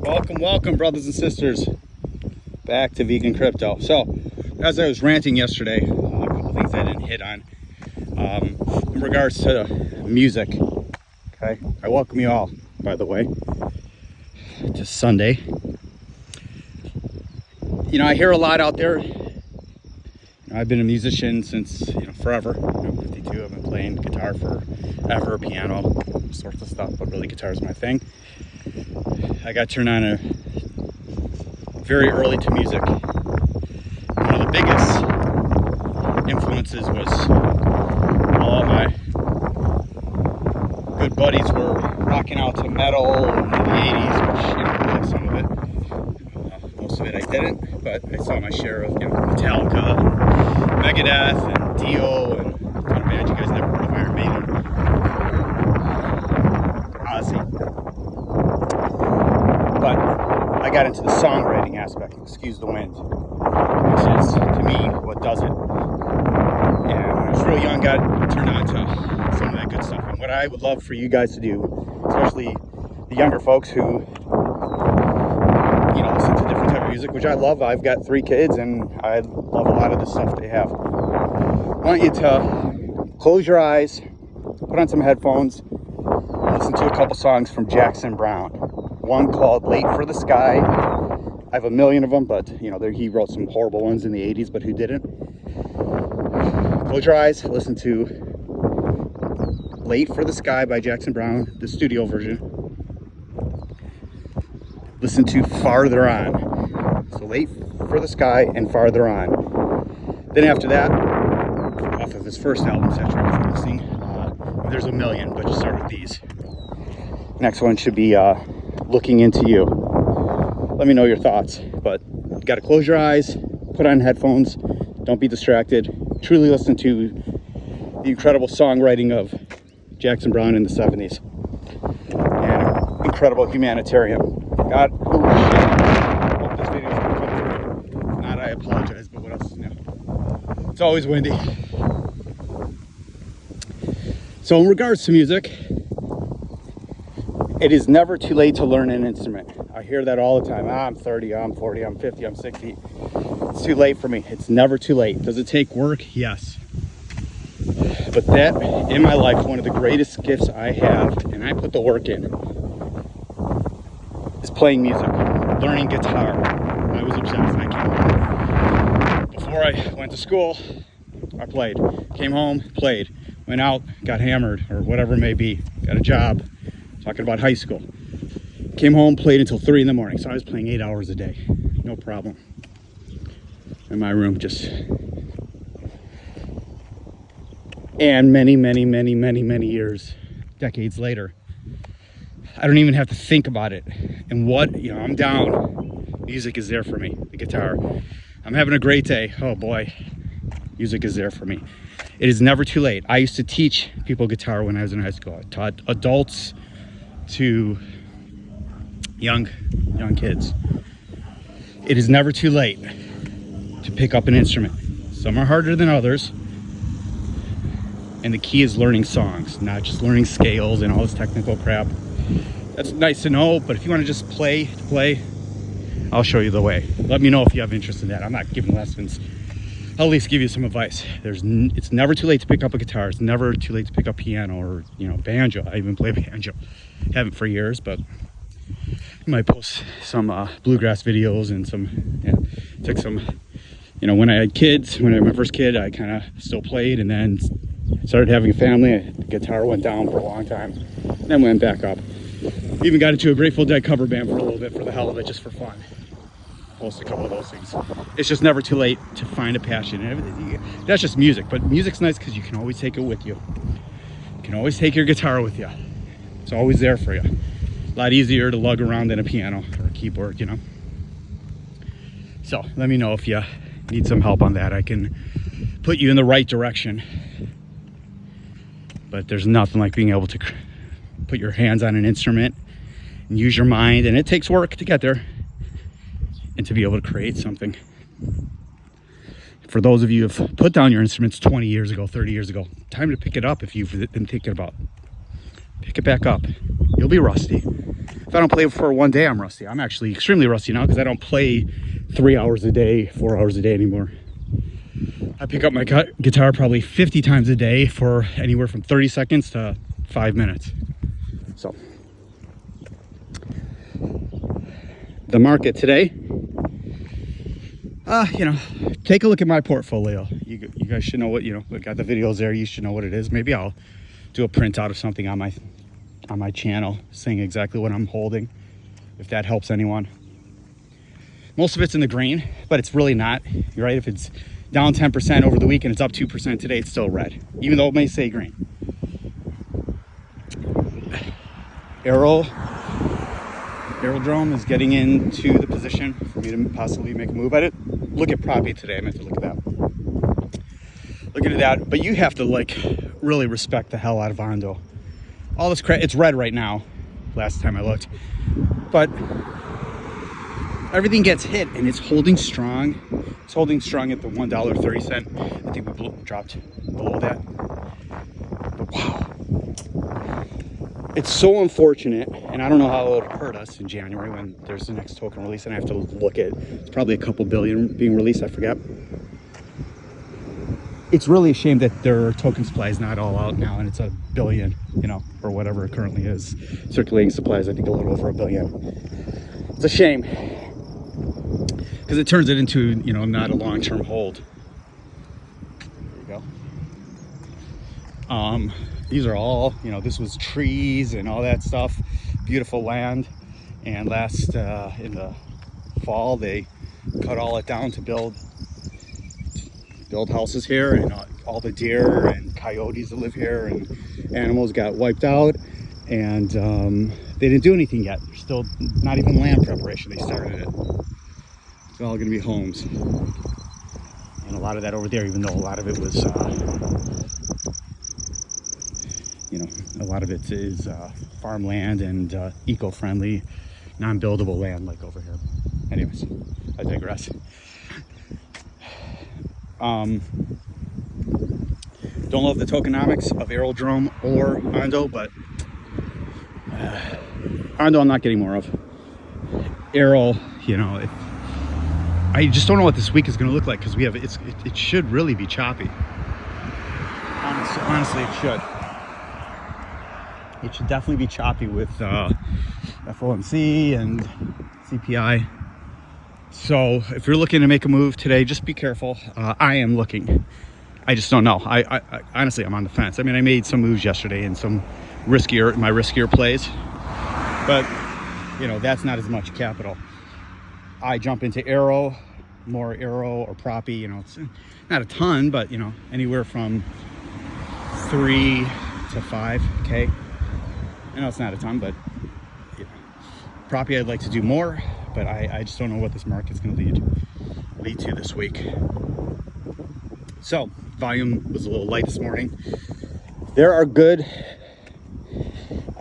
Welcome, brothers and sisters, back to Vegan Crypto. So, as I was ranting yesterday, a couple things I didn't hit on in regards to music. Okay, I welcome you all, by the way, to Sunday. You know, I hear a lot out there. I've been a musician since forever. 52. I've been playing guitar forever, piano, all sorts of stuff, but really guitar is my thing. I got turned on very early to music. One of the biggest influences was all of my good buddies were rocking out to metal in the 80s, which I like some of it. Most of it I didn't, but I saw my share of Metallica, and Megadeth, and Dio, and a ton of bands you guys never heard of, Iron Maiden, Ozzy. But I got into the songwriting aspect, excuse the wind, which is, to me, what does it. And when I was real young, got turned on to some of that good stuff. And what I would love for you guys to do, especially the younger folks who, listen to different type of music, which I love. I've got 3 kids, and I love a lot of the stuff they have. I want you to close your eyes, put on some headphones, listen to a couple songs from Jackson Browne. One called Late for the Sky. I have a million of them, but he wrote some horrible ones in the 80s, but who didn't? Close your eyes, listen to Late for the Sky by Jackson Browne, the studio version. Listen to Farther On. So Late for the Sky and Farther On. Then after that, off of his first album, Saturday for Listening, there's a million, but just start with these. Next one should be Looking Into You. Let me know your thoughts, but you gotta close your eyes, put on headphones, don't be distracted, truly listen to the incredible songwriting of Jackson Browne in the 70s, and incredible humanitarian. God, oh shit, I hope this video is gonna come through. Not, I apologize, but what else is new? It's always windy. So in regards to music, it is never too late to learn an instrument. I hear that all the time. I'm 30, I'm 40, I'm 50, I'm 60. It's too late for me. It's never too late. Does it take work? Yes. But that, in my life, one of the greatest gifts I have, and I put the work in, is playing music, learning guitar. I was obsessed. I came home. Before I went to school, I played. Came home, played. Went out, got hammered, or whatever it may be. Got a job. Talking about high school. Came home, played until 3 in the morning. So I was playing 8 hours a day. No problem. In my room, just. And many years, decades later, I don't even have to think about it. And I'm down. Music is there for me. The guitar. I'm having a great day. Oh boy. Music is there for me. It is never too late. I used to teach people guitar when I was in high school. I taught adults to young kids. It is never too late to pick up an instrument. Some are harder than others, and the key is learning songs, not just learning scales and all this technical crap. That's nice to know, but if you want to just play, I'll show you the way. Let me know if you have interest in that. I'm not giving lessons. I'll at least give you some advice. It's never too late to pick up a guitar. It's never too late to pick up piano or banjo. I even play banjo. Haven't for years, but I might post some bluegrass videos and took some. When I had kids, when I had my first kid, I kind of still played, and then started having a family. The guitar went down for a long time, then went back up. Even got into a Grateful Dead cover band for a little bit, for the hell of it, just for fun. Post a couple of those things. It's just never too late to find a passion and everything. That's just music, but music's nice because you can always take it with you. You can always take your guitar with you. It's always there for you. A lot easier to lug around than a piano or a keyboard, So let me know if you need some help on that. I can put you in the right direction. But there's nothing like being able to put your hands on an instrument and use your mind, and it takes work to get there. And to be able to create something. For those of you who've put down your instruments 20 years ago, 30 years ago, time to pick it up if you've been thinking about. Pick it back up. You'll be rusty. if I don't play for one day, I'm rusty. I'm actually extremely rusty now because I don't play 3 hours a day, 4 hours a day anymore. I pick up my guitar probably 50 times a day for anywhere from 30 seconds to 5 minutes. So the market today, take a look at my portfolio. You guys should know what, we got the videos there. You should know what it is. Maybe I'll do a printout of something on my channel saying exactly what I'm holding, if that helps anyone. Most of it's in the green, but it's really not, right? If it's down 10% over the week and it's up 2% today, it's still red, even though it may say green. Aerodrome is getting into the position for me to possibly make a move at it. Look at Proppy today. I meant to look at that. Looking at that, but you have to really respect the hell out of Ando. All this crap, it's red right now, last time I looked, but everything gets hit and it's holding strong. It's holding strong at the $1.30. I think we dropped below that. But wow. It's so unfortunate, and I don't know how it'll hurt us in January when there's the next token release, and I have to look at, it's probably a couple billion being released, I forget. It's really a shame that their token supply is not all out now, and it's 1 billion, or whatever it currently is. Circulating supplies, I think a little over 1 billion. It's a shame, because it turns it into, not a long-term hold. There you go. These are all, this was trees and all that stuff, beautiful land. And last, in the fall, they cut all it down to build houses here, and all the deer and coyotes that live here and animals got wiped out. And they didn't do anything yet. There's still not even land preparation. They started it. It's all gonna be homes. And a lot of that over there, even though a lot of it was, a lot of it is farmland and eco-friendly, non-buildable land like over here. Anyways, I digress. Don't love the tokenomics of Aerodrome or Ando, but Ando I'm not getting more of. Aero, I just don't know what this week is going to look like, because it should really be choppy. Honestly, it should. It should definitely be choppy with FOMC and CPI. So if you're looking to make a move today, just be careful. I am looking. I just don't know. I honestly, I'm on the fence. I mean, I made some moves yesterday and some my riskier plays, but that's not as much capital. I jump into more Aero or Proppy. It's not a ton, but anywhere from 3 to 5K. I know it's not a ton, but Proppy I'd like to do more, but I just don't know what this market's going to lead to this week. So volume was a little light this morning. There are good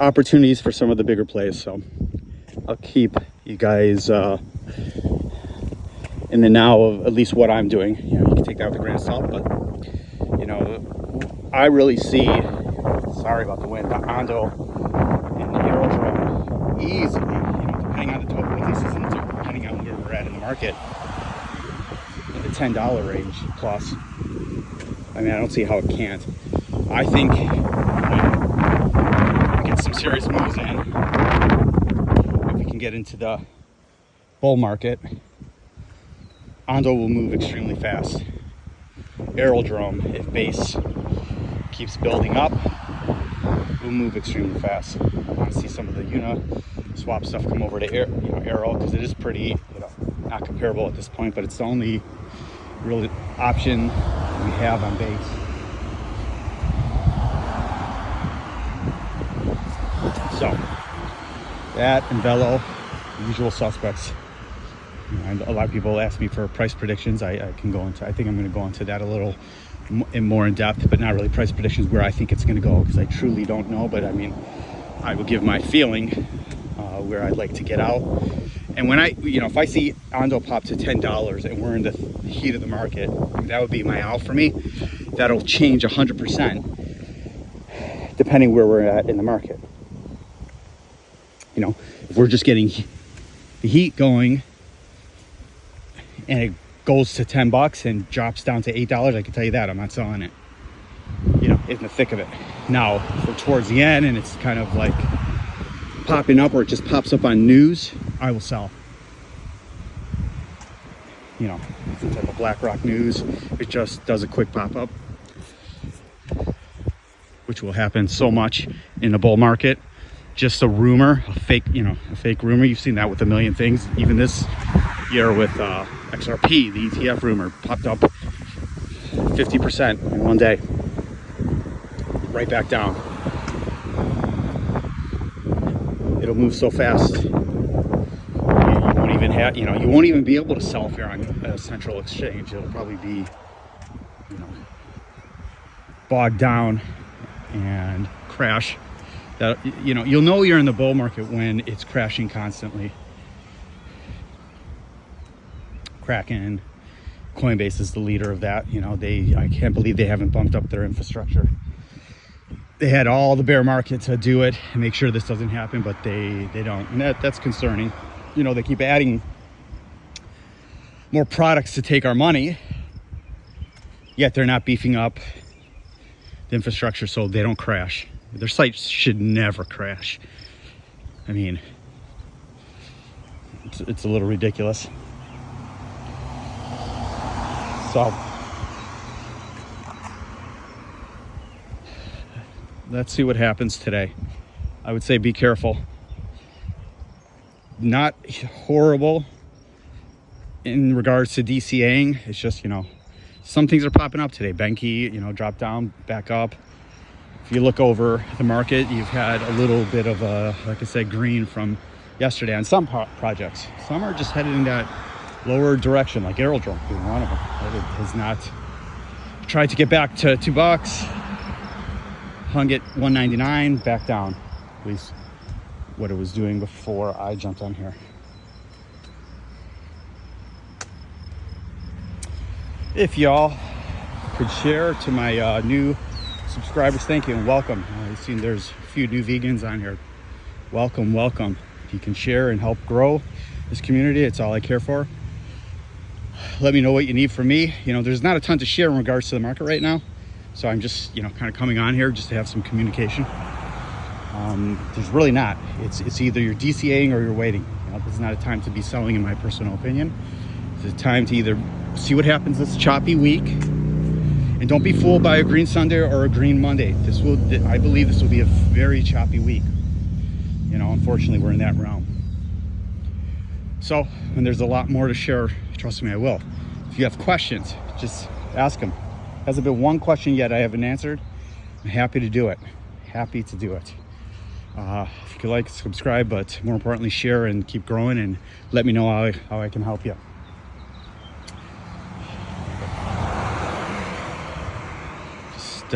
opportunities for some of the bigger plays, so I'll keep you guys in the now of at least what I'm doing. You can take that with a grain of salt, but I really see, sorry about the wind, the Ando and the Aerodrome easily, depending on the total releases and depending on where we're at in the market, in the $10 range plus. I mean, I don't see how it can't. I think when we get some serious moves in, if we can get into the bull market, Ando will move extremely fast. Aerodrome, if base keeps building up, will move extremely fast. I want to see some of the Uniswap stuff come over to Aero, because it is pretty, not comparable at this point, but it's the only real option we have on base. So that and Velo, usual suspects. And a lot of people ask me for price predictions. I can go into, I think I'm going to go into that a little more in depth, but not really price predictions where I think it's going to go, because I truly don't know. But I mean, I will give my feeling where I'd like to get out. And when if I see Ando pop to $10 and we're in the heat of the market, that would be my out for me. That'll change 100% depending where we're at in the market. If If we're just getting the heat going and it goes to $10 and drops down to $8, I can tell you that I'm not selling it, you know, in the thick of it. Now, if we're towards the end and it's kind of like popping up, or it just pops up on news, I will sell. You know, some type of BlackRock news, it just does a quick pop-up, which will happen so much in the bull market. Just a rumor, a fake rumor. You've seen that with a million things. Even this year with XRP, the ETF rumor popped up 50% in one day, right back down. It'll move so fast. You won't even have, you won't even be able to sell if you're on a central exchange. It'll probably be, bogged down and crash. That, you'll know you're in the bull market when it's crashing constantly. Kraken, Coinbase is the leader of that. I can't believe they haven't bumped up their infrastructure. They had all the bear market to do it and make sure this doesn't happen, but they don't. And that's concerning. They keep adding more products to take our money, yet they're not beefing up the infrastructure so they don't crash. Their sites should never crash. I mean, it's a little ridiculous. So let's see what happens today. I would say be careful. Not horrible in regards to DCAing. It's just, some things are popping up today. Benki, dropped down, back up. If you look over the market, you've had a little bit of a, like I said, green from yesterday on some projects. Some are just headed in that lower direction, like Aerodrome being one of them. It has not tried to get back to $2, hung at $1.99, back down, at least what it was doing before I jumped on here. If y'all could share to my new subscribers, thank you and welcome. I've seen there's a few new vegans on here. Welcome. If you can share and help grow this community, it's all I care for. Let me know what you need from me. There's not a ton to share in regards to the market right now, so I'm just kind of coming on here just to have some communication. There's really not. It's either you're DCAing or you're waiting. This is not a time to be selling, in my personal opinion. It's a time to either see what happens this choppy week, and don't be fooled by a green Sunday or a green Monday. I believe this will be a very choppy week. Unfortunately, we're in that realm. So when there's a lot more to share, trust me, I will. If you have questions, just ask them. Hasn't been one question yet I haven't answered. I'm happy to do it. If you could like, subscribe, but more importantly, share and keep growing, and let me know how I can help you. Just,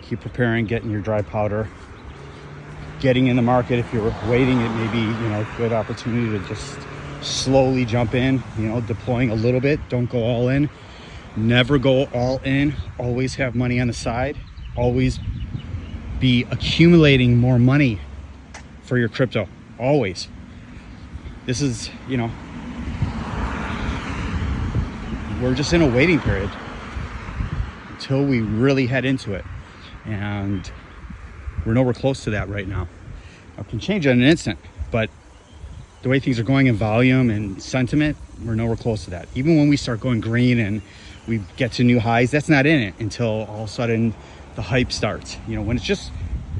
keep preparing, getting your dry powder, getting in the market. If you're waiting, it may be, a good opportunity to just slowly jump in, deploying a little bit. Don't go all in. Never go all in. Always have money on the side. Always be accumulating more money for your crypto. Always. This is, we're just in a waiting period until we really head into it. And we're nowhere close to that right now. It can change in an instant, but the way things are going in volume and sentiment, we're nowhere close to that. Even when we start going green and we get to new highs, that's not in it until all of a sudden the hype starts. When it's just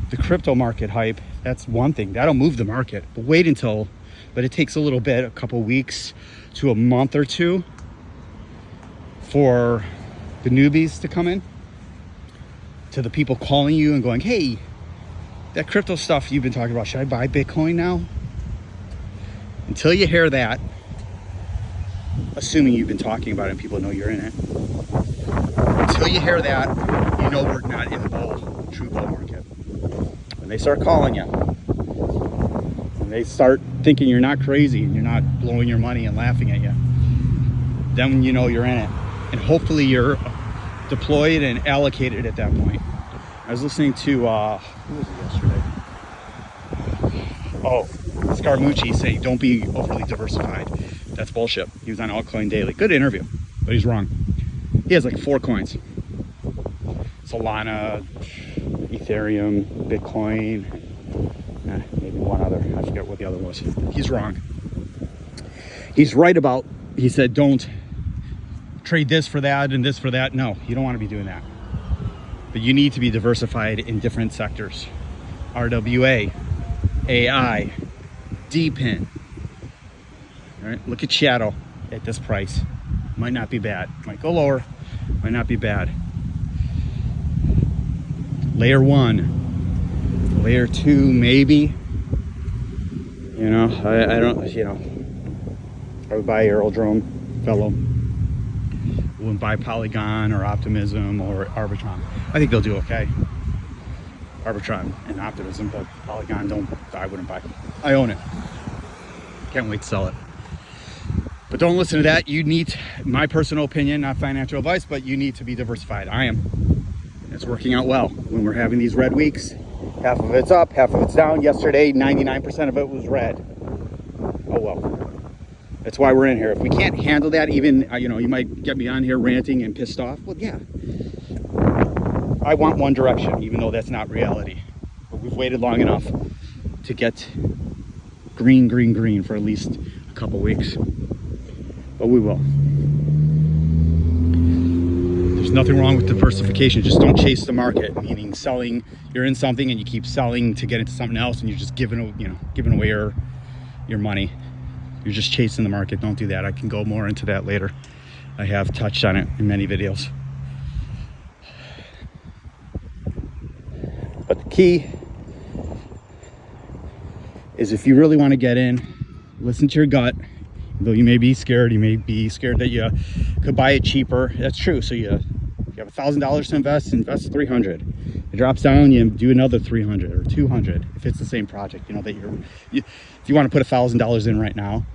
the crypto market hype, that's one thing. That'll move the market. But it takes a little bit, a couple weeks to a month or two for the newbies to come in, to the people calling you and going, hey, that crypto stuff you've been talking about, should I buy Bitcoin now? Until you hear that, assuming you've been talking about it and people know you're in it, until you hear that, we're not in the true bull market. When they start calling you, when they start thinking you're not crazy and you're not blowing your money and laughing at you, then you're in it. And hopefully you're deployed and allocated at that point. I was listening to, who was it yesterday? Oh, Scaramucci saying don't be overly diversified. That's bullshit. He was on Altcoin Daily. Good interview, but he's wrong. He has like 4 coins. Solana, Ethereum, Bitcoin, maybe one other. I forget what the other was. He's wrong. He's right about, he said don't trade this for that and this for that. No, you don't want to be doing that. But you need to be diversified in different sectors. RWA, AI, DPIN. All right, look at Shadow at this price. Might not be bad. Might go lower. Might not be bad. Layer 1, layer 2, maybe. You know, I don't. You know, I would buy Aerodrome, Fellow. Wouldn't buy Polygon or Optimism or Arbitron. I think they'll do okay. Arbitron and Optimism, but Polygon I wouldn't buy. I own it. Can't wait to sell it. But don't listen to that. You need, my personal opinion, not financial advice, but you need to be diversified. I am. It's working out well when we're having these red weeks. Half of it's up, half of it's down. Yesterday, 99% of it was red. Oh well. That's why we're in here. If we can't handle that, even, you know, you might get me on here ranting and pissed off. Well, yeah. I want one direction, even though that's not reality. But we've waited long enough to get green, green, green for at least a couple weeks. But we will. There's nothing wrong with diversification. Just don't chase the market, meaning selling. You're in something and you keep selling to get into something else, and you're just giving away your money. You're just chasing the market. Don't do that. I can go more into that later. I have touched on it in many videos. But the key is, if you really want to get in, listen to your gut. Though you may be scared that you could buy it cheaper. That's true. So you have $1,000 to invest $300. It drops down, you do another 300 or 200 if it's the same project. You know that if you want to put $1,000 in right now,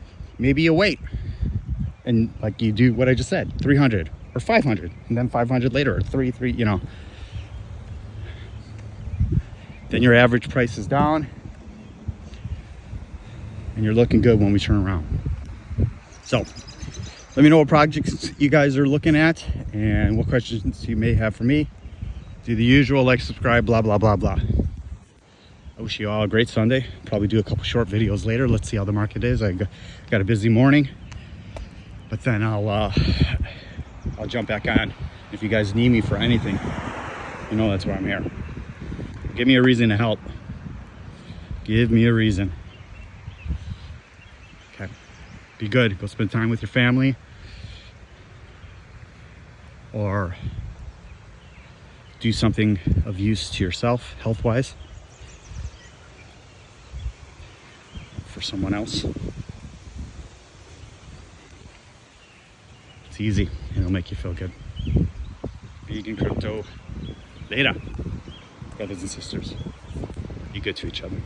maybe you wait and like you do what I just said, 300 or 500, and then 500 later, or three. You know, then your average price is down, and you're looking good when we turn around. So let me know what projects you guys are looking at and what questions you may have for me. Do the usual, like, subscribe, blah, blah, blah, blah. I wish you all a great Sunday. Probably do a couple short videos later. Let's see how the market is. I got a busy morning, but then I'll jump back on. If you guys need me for anything, you know that's why I'm here. Give me a reason to help. Give me a reason. Okay. Be good. Go spend time with your family, or do something of use to yourself, health-wise, for someone else. It's easy, and it'll make you feel good. Vegan Crypto. Later, brothers and sisters. Be good to each other.